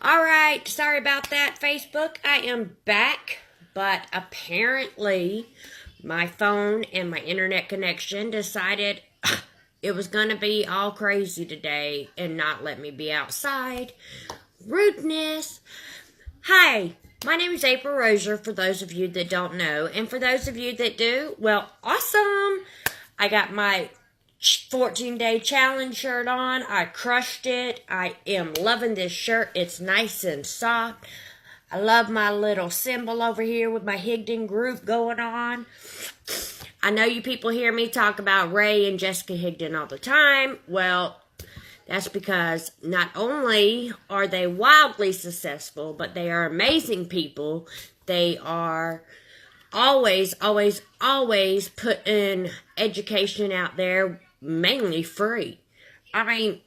Alright, sorry about that, Facebook. I am back, but apparently my phone and my internet connection decided it was going to be all crazy today and not let me be outside. Rudeness. Hi, my name is April Roser, for those of you that don't know. And for those of you that do, well, awesome. I got my 14-day challenge shirt on. I crushed it. I am loving this shirt. It's nice and soft. I love my little symbol over here with my Higdon group going on. I know you people hear me talk about Ray and Jessica Higdon all the time. Well, that's because not only are they wildly successful, but they are amazing people. They are always putting education out there, mainly free. I mean,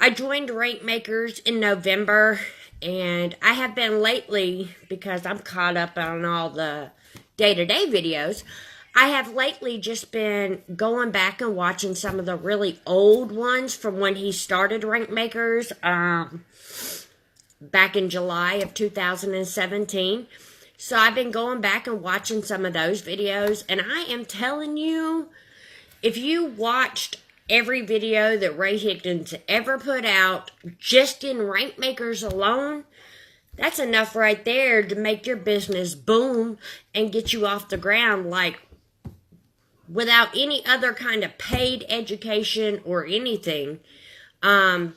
I joined Rank Makers in November, and I have been lately, because I'm caught up on all the day-to-day videos, I have lately just been going back and watching some of the really old ones from when he started Rank Makers back in July of 2017. So I've been going back and watching some of those videos, and I am telling you, if you watched every video that Ray Higdon's ever put out, just in Rank Makers alone, that's enough right there to make your business boom and get you off the ground, like, without any other kind of paid education or anything. But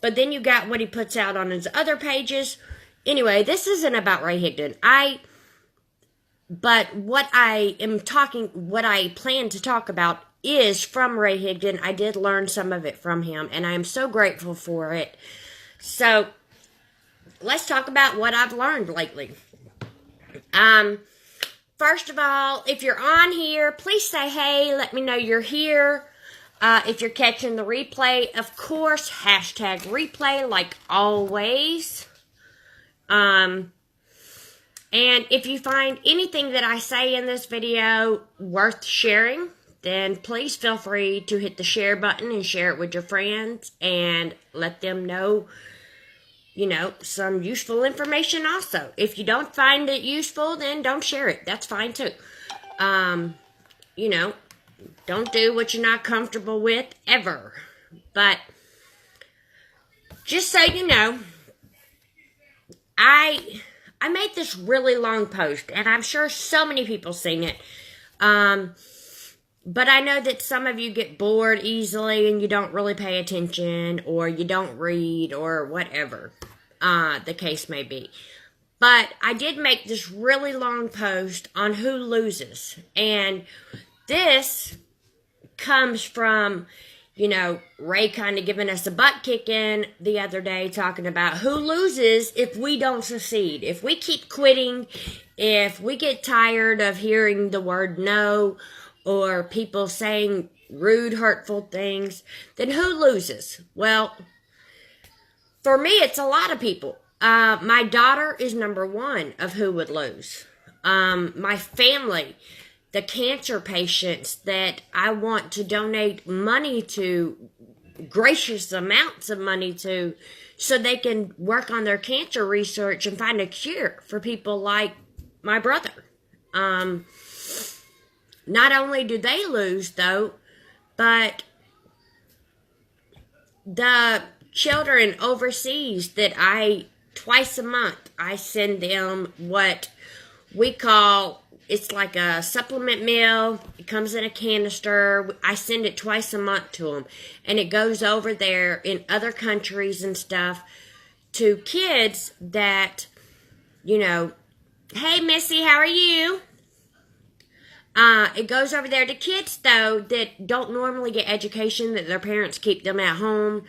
then you got what he puts out on his other pages. Anyway, this isn't about Ray Higdon. But what I plan to talk about is from Ray Higdon. I did learn some of it from him, and I am so grateful for it. So, let's talk about what I've learned lately. First of all, if you're on here, please say hey, let me know you're here. If you're catching the replay, of course, hashtag replay like always. And if you find anything that I say in this video worth sharing, then please feel free to hit the share button and share it with your friends and let them know, you know, some useful information also. If you don't find it useful, then don't share it. That's fine too. You know, don't do what you're not comfortable with ever. But just so you know, I made this really long post, and I'm sure so many people seen it. But I know that some of you get bored easily and you don't really pay attention, or you don't read, or whatever the case may be. But I did make this really long post on who loses. And this comes from, you know, Ray kind of giving us a butt kicking the other day, talking about who loses if we don't succeed. If we keep quitting, if we get tired of hearing the word no, or people saying rude, hurtful things, then who loses? Well, for me, it's a lot of people. My daughter is number one of who would lose. My family, the cancer patients that I want to donate money to, gracious amounts of money to, so they can work on their cancer research and find a cure for people like my brother. Not only do they lose, though, but the children overseas that twice a month, I send them what we call, it's like a supplement meal. It comes in a canister. I send it twice a month to them. And it goes over there in other countries and stuff to kids that, you know, hey, Missy, how are you? It goes over there to kids, though, that don't normally get education, that their parents keep them at home,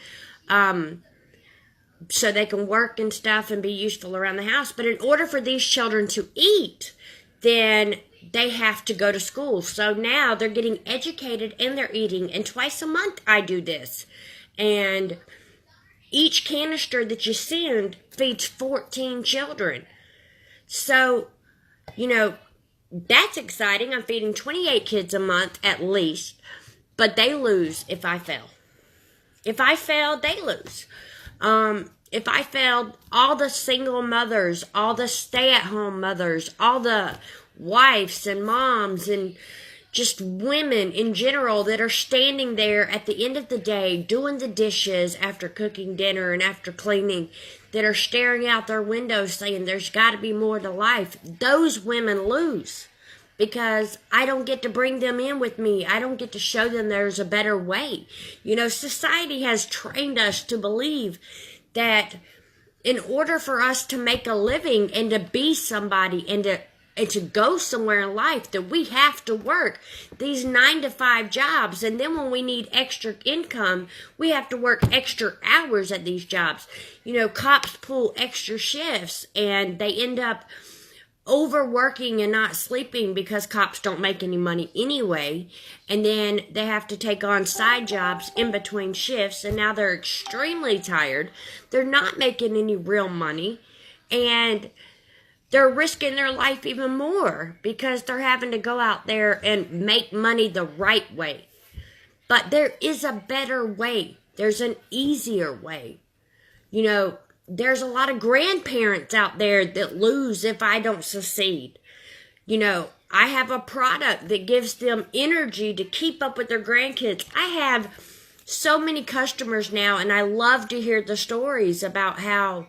so they can work and stuff and be useful around the house. But in order for these children to eat, then they have to go to school. So now they're getting educated and they're eating. And twice a month I do this. And each canister that you send feeds 14 children. So, you know, that's exciting. I'm feeding 28 kids a month at least. But they lose if I fail. If I fail, they lose. if I failed all the single mothers, all the stay-at-home mothers, all the wives and moms and just women in general that are standing there at the end of the day doing the dishes after cooking dinner and after cleaning, that are staring out their windows saying there's got to be more to life, those women lose. Because I don't get to bring them in with me. I don't get to show them there's a better way. You know, society has trained us to believe that in order for us to make a living and to be somebody and to go somewhere in life, that we have to work these 9-to-5 jobs. And then when we need extra income, we have to work extra hours at these jobs. You know, cops pull extra shifts and they end up overworking and not sleeping because cops don't make any money anyway, and then they have to take on side jobs in between shifts, and now they're extremely tired. They're not making any real money, and they're risking their life even more because they're having to go out there and make money the right way. But there is a better way. There's an easier way. You know, there's a lot of grandparents out there that lose if I don't succeed. You know, I have a product that gives them energy to keep up with their grandkids. I have so many customers now, and I love to hear the stories about how,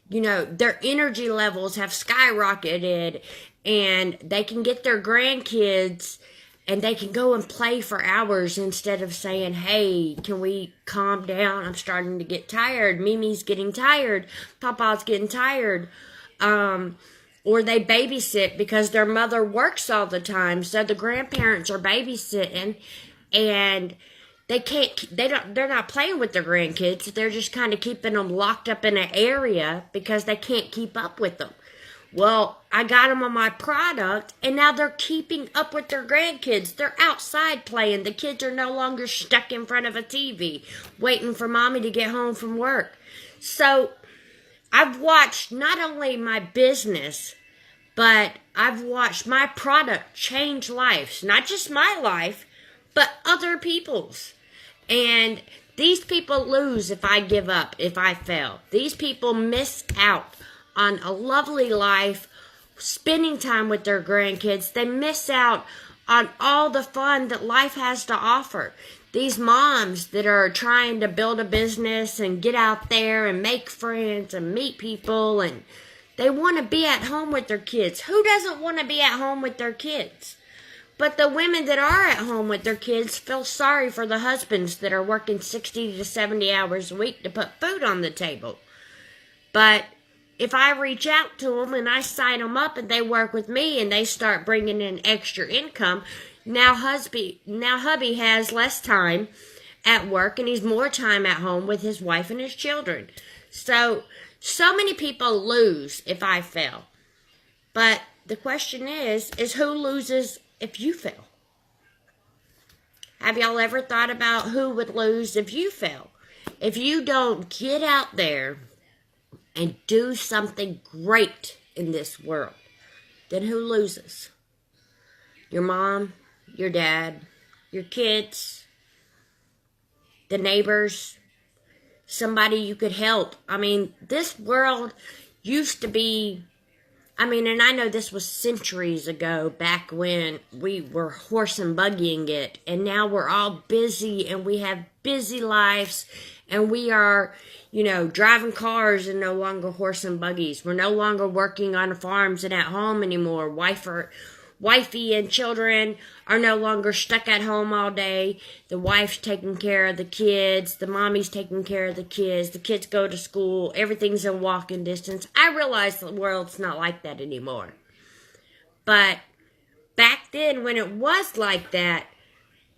you know, their energy levels have skyrocketed and they can get their grandkids and they can go and play for hours instead of saying, hey, can we calm down? I'm starting to get tired. Mimi's getting tired. Papa's getting tired. Or they babysit because their mother works all the time. So the grandparents are babysitting and they're not playing with their grandkids. They're just kind of keeping them locked up in an area because they can't keep up with them. Well, I got them on my product, and now they're keeping up with their grandkids. They're outside playing. The kids are no longer stuck in front of a TV, waiting for mommy to get home from work. So, I've watched not only my business, but I've watched my product change lives. Not just my life, but other people's. And these people lose if I give up, if I fail. These people miss out on a lovely life, spending time with their grandkids. They miss out on all the fun that life has to offer. These moms that are trying to build a business and get out there and make friends and meet people, and they want to be at home with their kids. Who doesn't want to be at home with their kids? But the women that are at home with their kids feel sorry for the husbands that are working 60 to 70 hours a week to put food on the table. But if I reach out to them and I sign them up and they work with me and they start bringing in extra income, now hubby has less time at work and he's more time at home with his wife and his children. So many people lose if I fail. But the question is who loses if you fail? Have y'all ever thought about who would lose if you fail? If you don't get out there and do something great in this world, then who loses? Your mom, your dad, your kids, the neighbors, somebody you could help. I mean, this world used to be, and I know this was centuries ago, back when we were horse and buggying it, and now we're all busy and we have busy lives, and we are, driving cars and no longer horse and buggies. We're no longer working on farms and at home anymore. Wifey and children are no longer stuck at home all day. The wife's taking care of the kids. The mommy's taking care of the kids. The kids go to school. Everything's in walking distance. I realize the world's not like that anymore. But back then, when it was like that,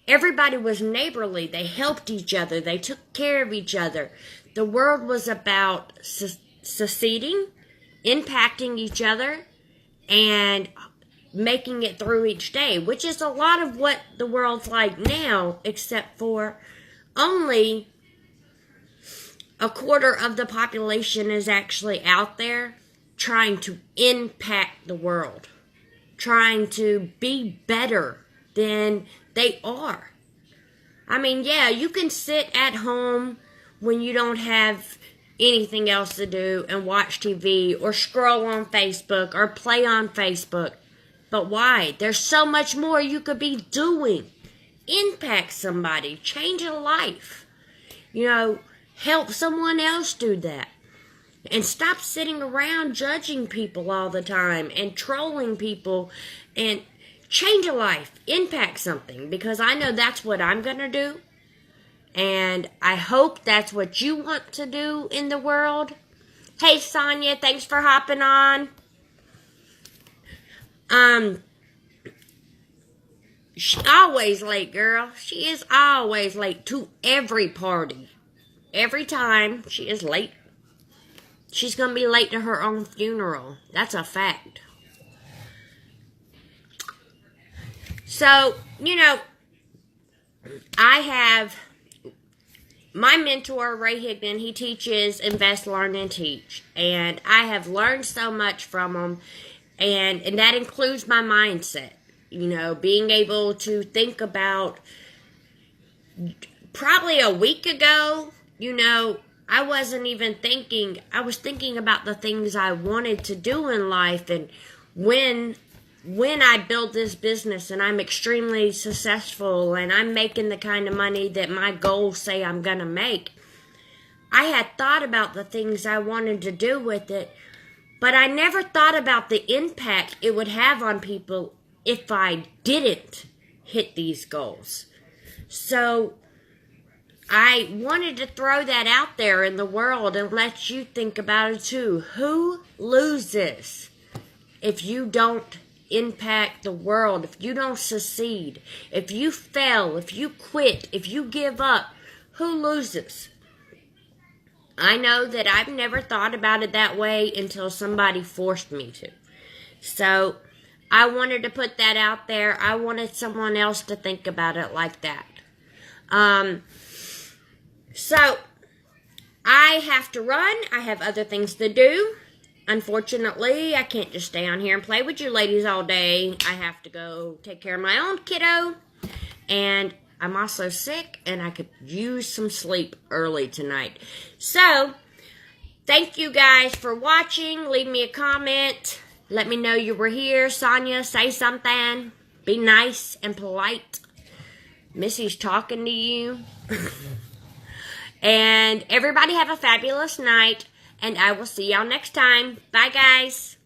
everybody was neighborly. They helped each other. They took care of each other. The world was about succeeding, impacting each other, and making it through each day, which is a lot of what the world's like now, except for only a quarter of the population is actually out there trying to impact the world, trying to be better than they are. Yeah, you can sit at home when you don't have anything else to do and watch TV or scroll on Facebook or play on Facebook. But why? There's so much more you could be doing. Impact somebody, change a life. Help someone else do that. And stop sitting around judging people all the time and trolling people, and change a life, impact something, because I know that's what I'm going to do. And I hope that's what you want to do in the world. Hey, Sonia, thanks for hopping on. She's always late, girl. She is always late to every party. Every time she is late. She's going to be late to her own funeral. That's a fact. So, I have my mentor, Ray Higdon. He teaches Invest, Learn, and Teach. And I have learned so much from him. And that includes my mindset. Being able to think about, probably a week ago, I wasn't even thinking. I was thinking about the things I wanted to do in life, and when I build this business and I'm extremely successful and I'm making the kind of money that my goals say I'm going to make, I had thought about the things I wanted to do with it, but I never thought about the impact it would have on people if I didn't hit these goals. So I wanted to throw that out there in the world and let you think about it too. Who loses if you don't impact the world, if you don't succeed, if you fail, if you quit, if you give up? Who loses? I know that I've never thought about it that way until somebody forced me to. So I wanted to put that out there. I wanted someone else to think about it like that. So, I have to run. I have other things to do. Unfortunately, I can't just stay on here and play with you ladies all day. I have to go take care of my own kiddo. And I'm also sick, and I could use some sleep early tonight. So, thank you guys for watching. Leave me a comment. Let me know you were here. Sonia, say something. Be nice and polite. Missy's talking to you. And everybody have a fabulous night. And I will see y'all next time. Bye, guys.